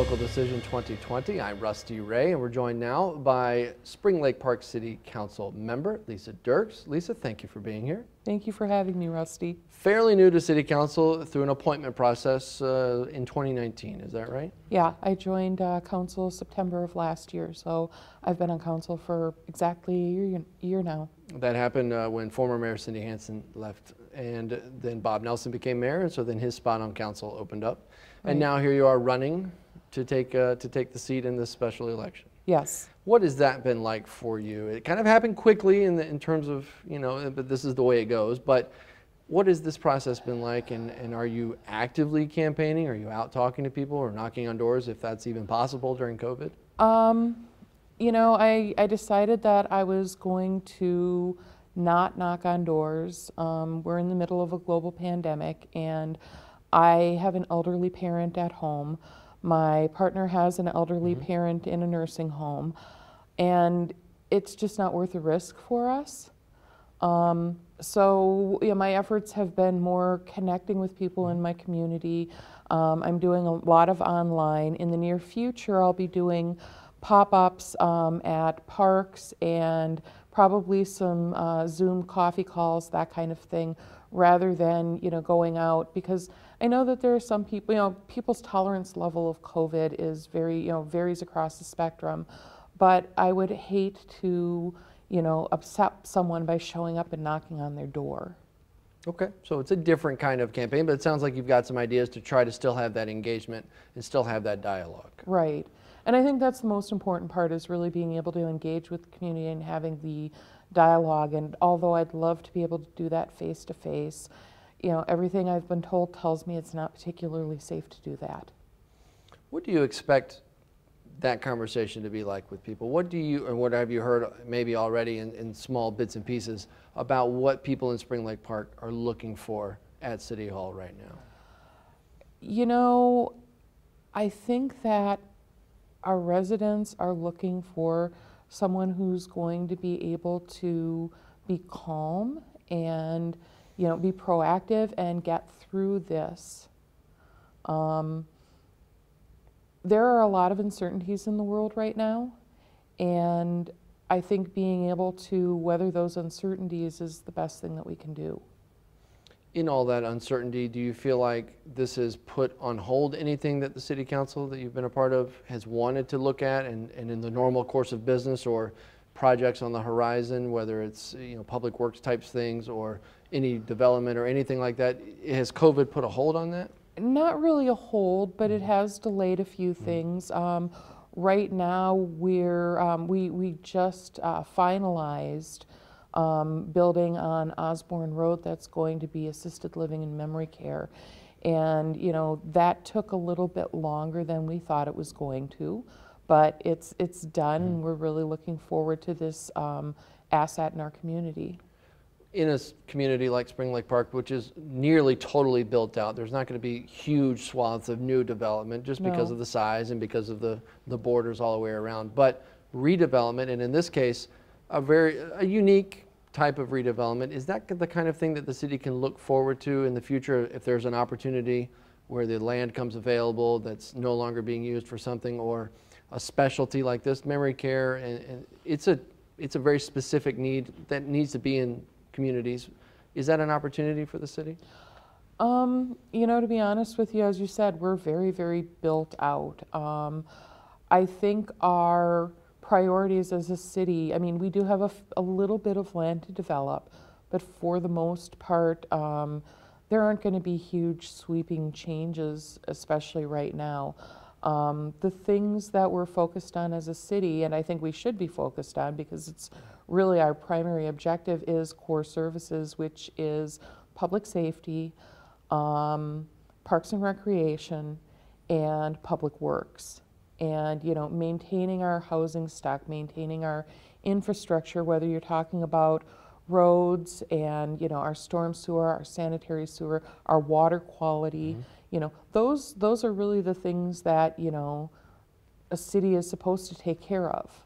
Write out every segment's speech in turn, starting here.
Local Decision 2020. I'm Rusty Ray, and we're joined now by Spring Lake Park City Council member Lisa Dircks. Lisa, thank you for being here. Thank you for having me, Rusty. Fairly new to City Council through an appointment process in 2019, is that right? Yeah, I joined council September of last year, so I've been on council for exactly a year now. That happened when former Mayor Cindy Hansen left, and then Bob Nelson became mayor, and so then his spot on council opened up. Right. And now here you are running to take the seat in this special election. Yes. What has that been like for you? It kind of happened quickly in terms of, you know, but this is the way it goes. But what has this process been like, and are you actively campaigning? Are you out talking to people or knocking on doors, if that's even possible during COVID? You know, I decided that I was going to not knock on doors. We're in the middle of a global pandemic, and I have an elderly parent at home. My partner has an elderly parent in a nursing home, and it's just not worth the risk for us. So you know, my efforts have been more connecting with people in my community. I'm doing a lot of online. In the near future, I'll be doing pop-ups at parks and probably some Zoom coffee calls, that kind of thing, rather than, you know, going out, because I know that there are some people, you know, people's tolerance level of COVID is very, you know, varies across the spectrum, but I would hate to, you know, upset someone by showing up and knocking on their door. Okay, so it's a different kind of campaign, but it sounds like you've got some ideas to try to still have that engagement and still have that dialogue. Right. And I think that's the most important part, is really being able to engage with the community and having the dialogue. And although I'd love to be able to do that face to face, you know, everything I've been told tells me it's not particularly safe to do that. What do you expect that conversation to be like with people? What do you, or what have you heard maybe already in small bits and pieces about what people in Spring Lake Park are looking for at City Hall right now? You know, I think that our residents are looking for someone who's going to be able to be calm and, you know, be proactive and get through this. There are a lot of uncertainties in the world right now, and I think being able to weather those uncertainties is the best thing that we can do. In all that uncertainty, do you feel like this has put on hold anything that the City Council that you've been a part of has wanted to look at, and in the normal course of business, or projects on the horizon, whether it's, you know, public works types things or any development or anything like that? Has COVID put a hold on that? Not really a hold, but it has delayed a few things. Right now, we just finalized building on Osborne Road that's going to be assisted living and memory care. And, you know, that took a little bit longer than we thought it was going to, but it's done, and we're really looking forward to this asset in our community. In a community like Spring Lake Park, which is nearly totally built out, there's not going to be huge swaths of new development just because of the size and because of the borders all the way around. But redevelopment, and in this case, a unique type of redevelopment, is that the kind of thing that the city can look forward to in the future if there's an opportunity where the land comes available that's no longer being used for something, or a specialty like this, memory care, and it's a very specific need that needs to be in communities. Is that an opportunity for the city? You know, to be honest with you, as you said, we're very, very built out. I think our priorities as a city, I mean, we do have a little bit of land to develop, but for the most part, there aren't going to be huge sweeping changes, especially right now. The things that we're focused on as a city, and I think we should be focused on because it's really our primary objective, is core services, which is public safety, parks and recreation, and public works. And, you know, maintaining our housing stock, maintaining our infrastructure, whether you're talking about roads and, you know, our storm sewer, our sanitary sewer, our water quality, you know, those are really the things that, you know, a city is supposed to take care of.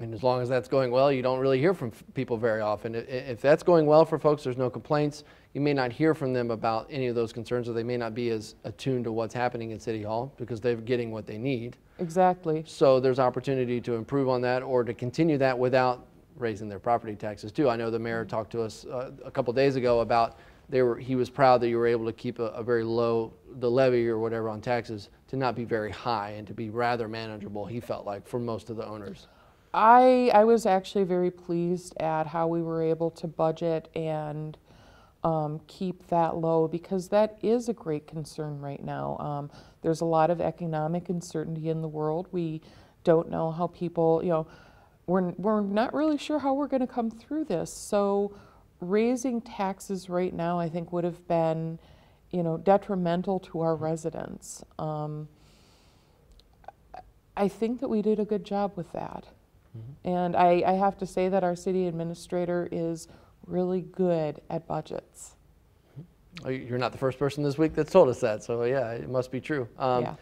And as long as that's going well, you don't really hear from people very often. If that's going well for folks, there's no complaints, you may not hear from them about any of those concerns, or they may not be as attuned to what's happening in City Hall because they're getting what they need. Exactly. So there's opportunity to improve on that or to continue that without raising their property taxes too. I know the mayor talked to us a couple days ago about he was proud that you were able to keep a very low, the levy or whatever on taxes to not be very high and to be rather manageable, he felt like, for most of the owners. I was actually very pleased at how we were able to budget and keep that low, because that is a great concern right now. There's a lot of economic uncertainty in the world. We don't know how people, we're not really sure how we're going to come through this. So raising taxes right now, I think, would have been, detrimental to our residents. I think that we did a good job with that. Mm-hmm. And I have to say that our city administrator is really good at budgets. You're not the first person this week that's told us that, so yeah, it must be true. Yeah.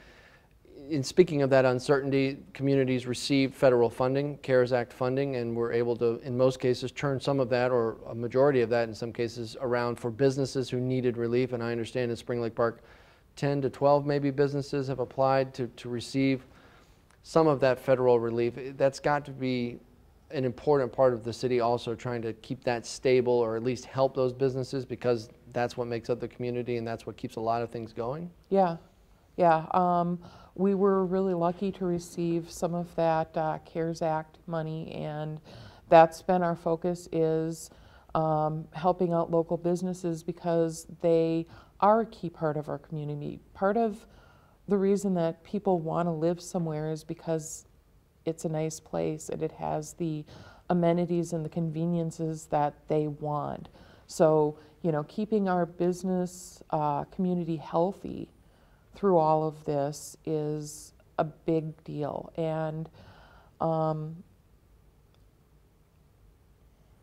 In speaking of that uncertainty, communities received federal funding, CARES Act funding, and were able to, in most cases, turn some of that, or a majority of that in some cases, around for businesses who needed relief. And I understand in Spring Lake Park, 10 to 12 maybe businesses have applied to receive some of that federal relief. That's got to be an important part of the city also, trying to keep that stable or at least help those businesses, because that's what makes up the community and that's what keeps a lot of things going. Yeah, yeah. We were really lucky to receive some of that CARES Act money, and that's been our focus, is helping out local businesses, because they are a key part of our community. Part of the reason that people want to live somewhere is because it's a nice place and it has the amenities and the conveniences that they want. So, keeping our business community healthy through all of this is a big deal. And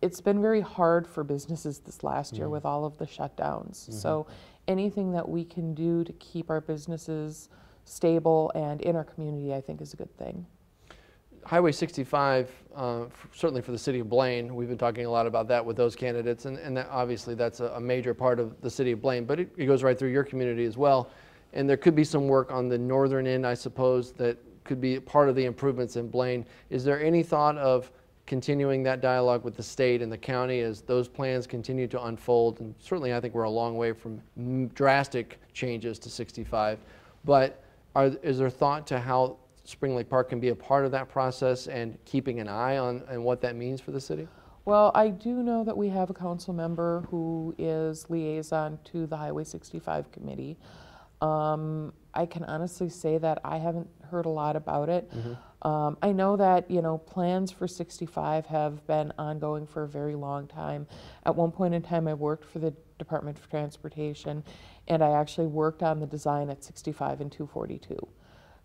it's been very hard for businesses this last year with all of the shutdowns. Mm-hmm. So anything that we can do to keep our businesses stable and in our community, I think, is a good thing. Highway 65, certainly for the city of Blaine, we've been talking a lot about that with those candidates, and that, obviously that's a major part of the city of Blaine, but it goes right through your community as well. And there could be some work on the northern end, I suppose, that could be part of the improvements in Blaine. Is there any thought of continuing that dialogue with the state and the county as those plans continue to unfold? And certainly I think we're a long way from drastic changes to 65, but is there thought to how Spring Lake Park can be a part of that process and keeping an eye on what that means for the city? Well, I do know that we have a council member who is liaison to the Highway 65 committee. I can honestly say that I haven't heard a lot about it. Mm-hmm. I know that, plans for 65 have been ongoing for a very long time. At one point in time, I worked for the Department of Transportation, and I actually worked on the design at 65 and 242.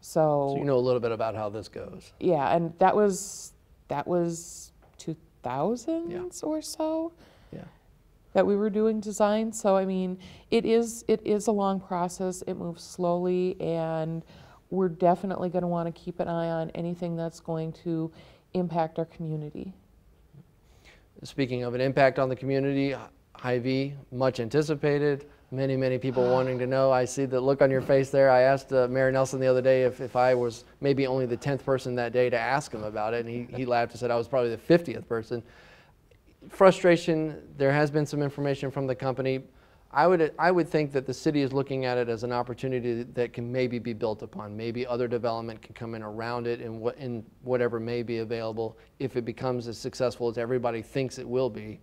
So you know a little bit about how this goes. Yeah, and that was 2000s or so. Yeah. That we were doing design. So I mean, it is a long process. It moves slowly, and we're definitely going to want to keep an eye on anything that's going to impact our community. Speaking of an impact on the community, HyVee, much anticipated. Many people wanting to know. I see the look on your face there. I asked Mayor Nelson the other day if I was maybe only the 10th person that day to ask him about it, and he laughed and said I was probably the 50th person. Frustration, there has been some information from the company. I would think that the city is looking at it as an opportunity that can maybe be built upon. Maybe other development can come in around it in whatever may be available. If it becomes as successful as everybody thinks it will be,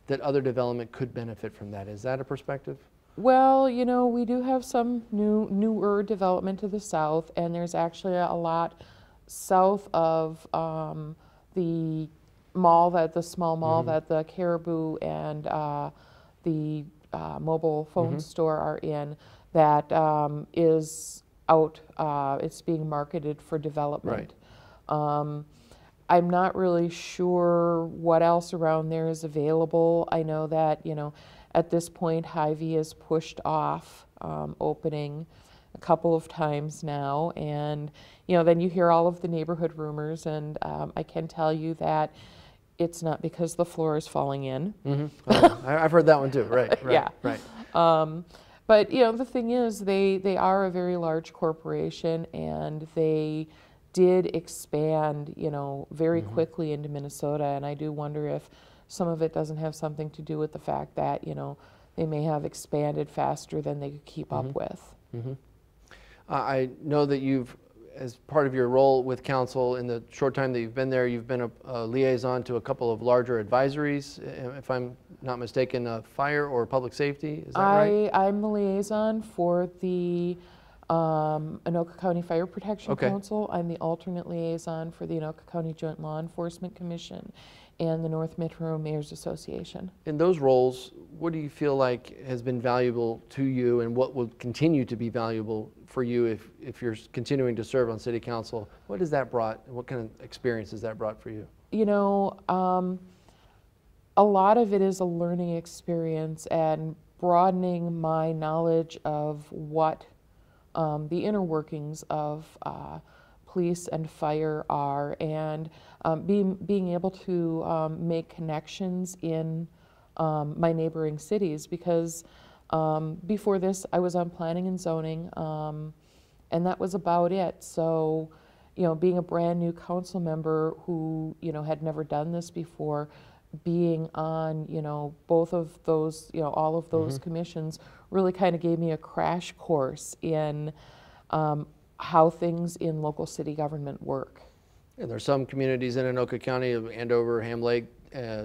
that other development could benefit from that. Is that a perspective? Well, we do have some newer development to the south, and there's actually a lot south of the mall, the small mall that the Caribou and the mobile phone store are in, that is out, it's being marketed for development. Right. I'm not really sure what else around there is available. I know that, at this point, HyVee is pushed off opening a couple of times now, and then you hear all of the neighborhood rumors, and I can tell you that it's not because the floor is falling in. Mm-hmm. Oh, I've heard that one too. Right. Yeah. Right. But the thing is, they are a very large corporation, and they did expand, very quickly into Minnesota, and I do wonder if some of it doesn't have something to do with the fact that, they may have expanded faster than they could keep up with. Mm-hmm. I know that you've, as part of your role with council in the short time that you've been there, you've been a liaison to a couple of larger advisories, if I'm not mistaken, fire or public safety, is that right? I'm the liaison for the Anoka County Fire Protection Council. I'm the alternate liaison for the Anoka County Joint Law Enforcement Commission and the North Metro Mayors Association. In those roles, what do you feel like has been valuable to you, and what will continue to be valuable for you if you're continuing to serve on city council? What has that brought? What kind of experience has that brought for you? A lot of it is a learning experience and broadening my knowledge of what the inner workings of police and fire are, and being able to make connections in my neighboring cities, because before this I was on planning and zoning, and that was about it. So being a brand new council member who had never done this before, being on both of those, all of those commissions, really kind of gave me a crash course in how things in local city government work. And there's some communities in Anoka County, Andover, Ham Lake,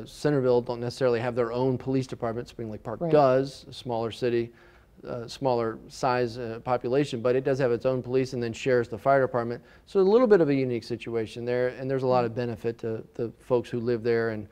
Centerville, don't necessarily have their own police department. Spring Lake Park does, a smaller city, smaller size population, but it does have its own police and then shares the fire department. So a little bit of a unique situation there, and there's a lot of benefit to the folks who live there and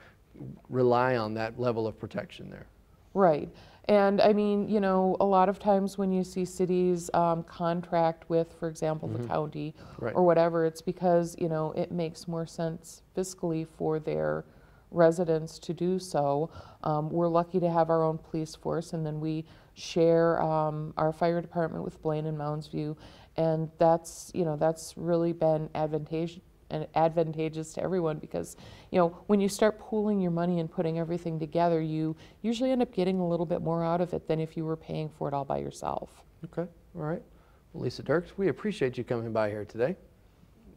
rely on that level of protection there. Right. And I mean, a lot of times when you see cities contract with, for example, the county or whatever, it's because, it makes more sense fiscally for their residents to do so. We're lucky to have our own police force, and then we share our fire department with Blaine and Mounds View, and that's really been advantageous to everyone, because when you start pooling your money and putting everything together, you usually end up getting a little bit more out of it than if you were paying for it all by yourself. Okay, all right. Well, Lisa Dircks, we appreciate you coming by here today.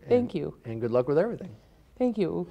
Thank you. And good luck with everything. Thank you.